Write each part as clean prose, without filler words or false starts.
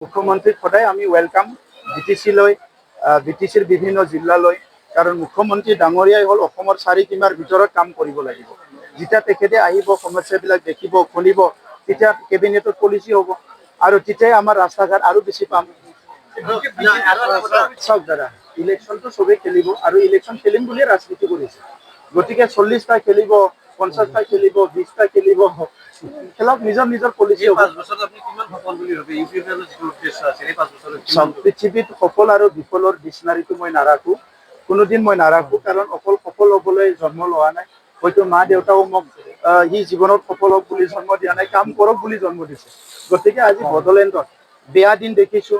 মুখ্যমন্ত্ৰীক সদায় আমি ওয়েলকাম বিটিচিলৈ বিটিচিৰ বিভিন্ন জিলালৈ কাৰণ মুখ্যমন্ত্ৰী ডাঙৰীয়াই হ'ল অসমৰ চাৰিসীমাৰ ভিতৰত কাম কৰিব লাগিব। যেতিয়া তেখেতে আহিব সমস্যাবিলাক দেখিব শুনিব তেতিয়া কেবিনেটত পলিচি হ'ব আৰু তেতিয়াই আমাৰ ৰাস্তা ঘাট আৰু বেছি পাম। চাওক দাদা, ইলেকশ্যনটো চবেই খেলিব আৰু ইলেকশ্যন খেলিম বুলিয়ে ৰাজনীতি কৰিছে। গতিকে 40টা খেলিব, 50টা খেলিব, 20টা খেলিব, খেলক, নিজৰ নিজৰ পলিচি হ'ব। পৃথিৱীত সফল আৰু বিফলৰ ডিক্সনাৰীটো মই নাৰাখো, কোনোদিন মই নাৰাখো, কাৰণ অকল সফল হ'বলৈ জন্ম লোৱা নাই। হয়তো মা দেউতাও মোক সি জীৱনত সফল হওক বুলি জন্ম দিয়া নাই, কাম কৰক বুলি জন্ম দিছে। গতিকে আজি বড়োলেণ্ডত বেয়া দিন দেখিছো,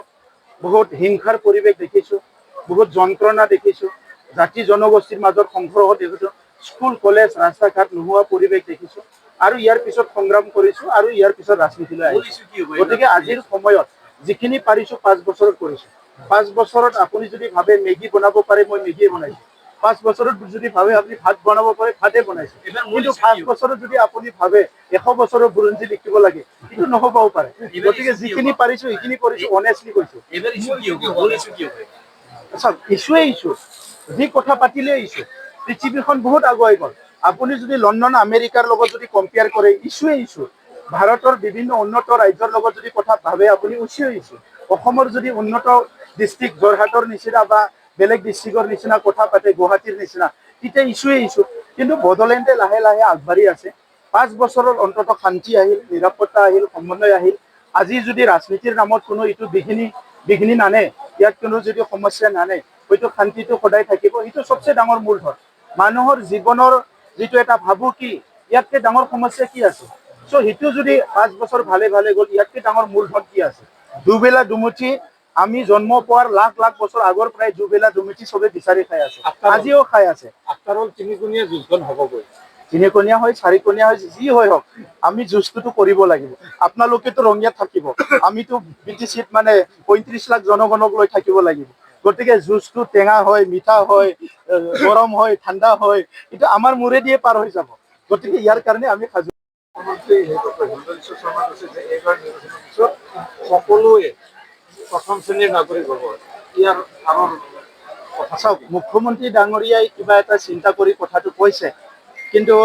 বহুত হিংসাৰ পৰিৱেশ দেখিছো, বহুত যন্ত্ৰণা দেখিছো, জাতি জনগোষ্ঠীৰ মাজত সংঘৰ্ষ দেখিছো, স্কুল কলেজ ৰাস্তা ঘাট নোহোৱা পৰিৱেশ দেখিছো আৰু ইয়াৰ পিছত সংগ্ৰাম কৰিছো আৰু ইয়াৰ পিছত ৰাজনীতিলৈ আহিছো। গতিকে আজিৰ সময়ত যিখিনি পাৰিছো 5 বছৰত কৰিছো। 5 বছৰত আপুনি যদি ভাবে মেগী বনাব পাৰে, মই মেগীয়ে বনাইছো। 5 বছৰত যদি ভাবে আপুনি ভাত বনাব পাৰে, ভাতে বনাইছো। কিন্তু 5 বছৰত যদি আপুনি ভাবে 100 বছৰৰ বুৰঞ্জী লিখিব লাগে, এইটো নহবও পাৰে। গতিকে যিখিনি পাৰিছো সেইখিনি কৰিছো, অনেষ্টলি কৈছো। ইছ্যুৱে ইছ্যু, যি কথা পাতিলে ইছ্যু। পৃথিৱীখন বহুত আগুৱাই গ'ল। আপুনি যদি লণ্ডন আমেৰিকাৰ লগত যদি কম্পেয়াৰ কৰে, ইছ্যুৱে ইছ্যু। ভাৰতৰ বিভিন্ন উন্নত ৰাজ্যৰ লগত যদি কথা ভাবে আপুনি, ইছ্যুৱে ইছ্যু। অসমৰ যদি উন্নত ডিষ্ট্ৰিক্ট যোৰহাটৰ নিচিনা বা বেলেগ ডিষ্ট্ৰিক্টৰ নিচিনা কথা পাতে, গুৱাহাটীৰ নিচিনা, তেতিয়া ইছ্যুৱে ইছ্যু। কিন্তু বড়োলেণ্ডে লাহে লাহে আগবাঢ়ি আছে। 5 বছৰৰ অন্তত শান্তি আহিল, নিৰাপত্তা আহিল, সমন্বয় আহিল। আজি যদি ৰাজনীতিৰ নামত কোনো এইটো বিঘিনি নানে, ইয়াত কোনো যদি সমস্যা নানে, হয়তো শান্তিটো সদায় থাকিব। সেইটো চবচে ডাঙৰ মূলধন। মানুহৰ জীৱনৰ যিটো এটা ভাবুকি, ইয়াতকে ডাঙৰ সমস্যা কি আছে? চ' সেইটো যদি 5 বছৰ ভালে ভালে গ'ল, ইয়াতকে ডাঙৰ মূলধন কি আছে? দুবেলা দুমুঠি আমি জন্ম পোৱাৰ লাখ লাখ বছৰ আগৰ পৰাই দুবেলা দুমুঠি চবে বিচাৰি খাই আছে, আজিও খাই আছে। তিনিকোণীয়া যুঁজখন হ'বগৈ, তিনিকোণীয়া হয়, চাৰিকোণীয়া হয়, যি হয় হওক, আমি যুঁজটোতো কৰিব লাগিব। আপোনালোকেতো ৰঙিয়াত থাকিব, আমিতো বিটিচিত মানে 35 লাখ জনগণক লৈ থাকিব লাগিব। গতিকে যুঁজটো টেঙা হয়, মিঠা হয়, গৰম হয়, ঠাণ্ডা হয়, এইটো আমাৰ মূৰেদিয়ে পাৰ হৈ যাব। গতিকে ইয়াৰ কাৰণে আমি সাজু। সকলোৱে প্ৰথম শ্ৰেণীৰ নাগৰিক হ'ব। ইয়াৰ কাৰণ চাওক, মুখ্যমন্ত্ৰী ডাঙৰীয়াই কিবা এটা চিন্তা কৰি কথাটো কৈছে, কিন্তু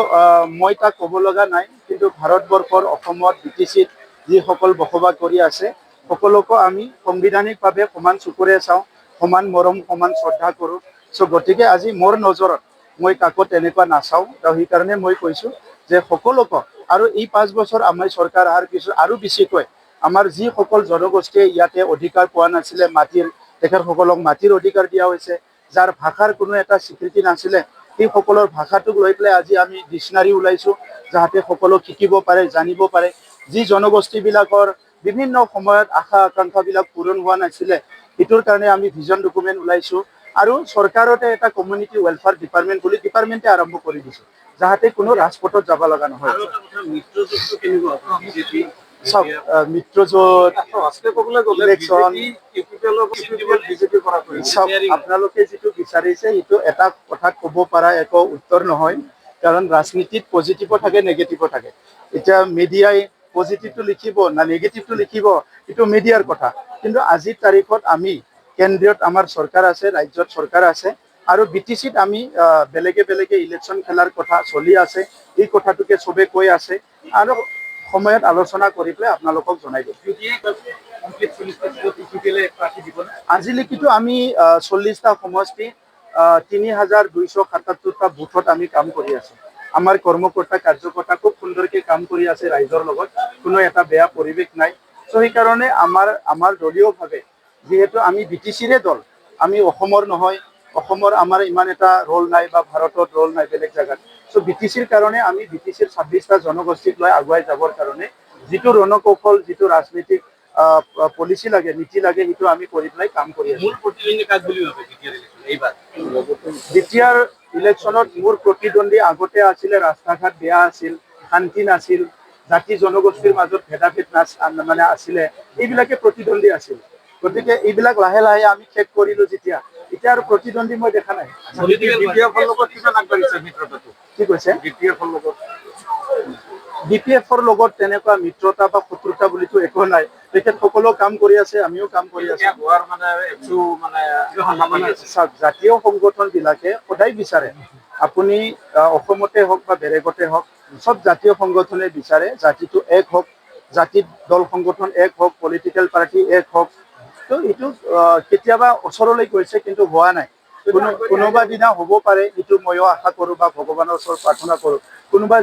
মই তাক ক'ব লগা নাই। কিন্তু ভাৰতবৰ্ষৰ অসমত বিটিচিত যিসকল বসবাস কৰি আছে, সকলোকো আমি সাংবিধানিকভাৱে সমান চকুৰে চাওঁ, সমান মৰম, সমান শ্ৰদ্ধা কৰোঁ। চ' গতিকে আজি মোৰ নজৰত মই কাকো তেনেকুৱা নাচাওঁ। সেইকাৰণে মই কৈছোঁ যে সকলোকে, আৰু এই 5 বছৰ আমাৰ চৰকাৰ অহাৰ পিছত আৰু বেছিকৈ আমাৰ যিসকল জনগোষ্ঠীয়ে ইয়াতে অধিকাৰ পোৱা নাছিলে মাটিৰ, তেখেতসকলক মাটিৰ অধিকাৰ দিয়া হৈছে। যাৰ ভাষাৰ কোনো এটা স্বীকৃতি নাছিলে, সেইসকলৰ ভাষাটোক লৈ পেলাই আজি আমি ডিক্সনাৰী ওলাইছোঁ, যাতে সকলো শিকিব পাৰে, জানিব পাৰে। যি জনগোষ্ঠীবিলাকৰ বিভিন্ন সময়ত আশা আকাংক্ষাবিলাক পূৰণ হোৱা নাছিলে, সেইটোৰ কাৰণে আমি ভিজন ডকুমেণ্ট ওলাইছোঁ। আৰু চৰকাৰতে এটা কমিউনিটি ৱেলফেয়াৰ ডিপাৰ্টমেণ্ট বুলি ডিপাৰ্টমেণ্টে আৰম্ভ কৰি দিছোঁ, যাতে কোনো ৰাজপথত যাব লগা নহয়। চাওক, মিত্ৰজোঁট, ইলেকশ্যন, চাওক, আপোনালোকে যিটো বিচাৰিছে সেইটো এটা কথাত ক'ব পৰা একো উত্তৰ নহয়। কাৰণ ৰাজনীতিত পজিটিভো থাকে, নেগেটিভো থাকে। এতিয়া মিডিয়াই পজিটিভটো লিখিব না নেগেটিভটো লিখিব, এইটো মিডিয়াৰ কথা। কিন্তু আজিৰ তাৰিখত আমি কেন্দ্ৰীয়ত আমাৰ চৰকাৰ আছে, ৰাজ্যত চৰকাৰ আছে, আৰু বিটিচিত আমি বেলেগে বেলেগে ইলেকশ্যন খেলাৰ কথা চলি আছে। এই কথাটোকে চবে কৈ আছে, আৰু সময়ত আলোচনা কৰি পেলাই আপোনালোকক জনাই দিম। আজিলৈকেতো আমি 40টা সমষ্টি, 3277টা বুথত আমি কাম কৰি আছো। আমাৰ কৰ্মকৰ্তা কাৰ্যকৰ্তা খুব সুন্দৰকে কাম কৰি আছে ৰাইজৰ লগত, কোনো এটা বেয়া পৰিৱেশ নাই। চ' সেইকাৰণে আমাৰ দলীয়ভাৱে, যিহেতু আমি বিটিচিৰে দল, আমি অসমৰ নহয়, অসমৰ আমাৰ ইমান এটা ৰল নাই বা ভাৰতত ৰল নাই বেলেগ জেগাত। চ' বিটিচিৰ কাৰণে আমি বিটিচিৰ 26টা জনগোষ্ঠীক লৈ আগুৱাই যাবৰ কাৰণে যিটো ৰণকৌশল, যিটো ৰাজনীতিক পলিচি লাগে, নীতি লাগে, সেইটো আমি কৰি পেলাই কাম কৰি আছো। দ্বিতীয়ৰ ইলেকশ্যনত মোৰ প্ৰতিদ্বন্দ্বী আগতে আছিলে, ৰাস্তা ঘাট বেয়া আছিল, শান্তি নাছিল, জাতি জনগোষ্ঠীৰ মাজত ভেদাভেদ মানে আছিলে, এইবিলাকে প্ৰতিদ্বন্দ্বী আছিল। গতিকে এইবিলাক লাহে লাহে আমি শেষ কৰিলো যেতিয়া, এতিয়া আৰু প্ৰতিদ্বন্দ্বী মই দেখা নাই। কি কৈছে? DPF লগত তেনেকুৱা মিত্ৰতা বা শত্ৰুতা বুলিতো একো নাই। তেখেতসকলেও কাম কৰি আছে, আমিও কাম কৰি আছো। চাওক, জাতীয় সংগঠন বিলাকে সদায় বিচাৰে আপুনি অসমতে হওক বা বেলেগতে হওক, চব জাতীয় সংগঠনে বিচাৰে জাতিটো এক হওক, জাতিৰ দল সংগঠন এক হওক, পলিটিকেল পাৰ্টি এক হওক। তো এইটো কেতিয়াবা ওচৰলৈ গৈছে কিন্তু হোৱা নাই। কোনোবা দিনা হ'ব পাৰে, এইটো ময়ো আশা কৰো বা ভগৱানৰ ওচৰত প্ৰাৰ্থনা কৰো। কোনোবা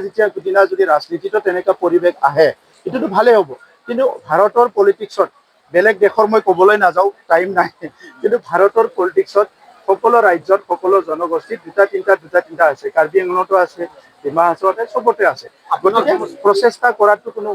দিনা যদি ৰাজনীতিতো তেনেকুৱা পৰিৱেশ আহে, এইটোতো ভালেই হ'ব। কিন্তু ভাৰতৰ পলিটিক্সত বেলেগ দেশৰ মই ক'বলৈ নাযাওঁ, টাইম নাই, কিন্তু ভাৰতৰ পলিটিক্সত সকলো ৰাজ্যত সকলো জনগোষ্ঠীত দুটা তিনিটা আছে। কাৰ্বি আংলতো আছে, ডিমা হাছাওতে, চবতে আছে। গতিকে প্ৰচেষ্টা কৰাটো কোনো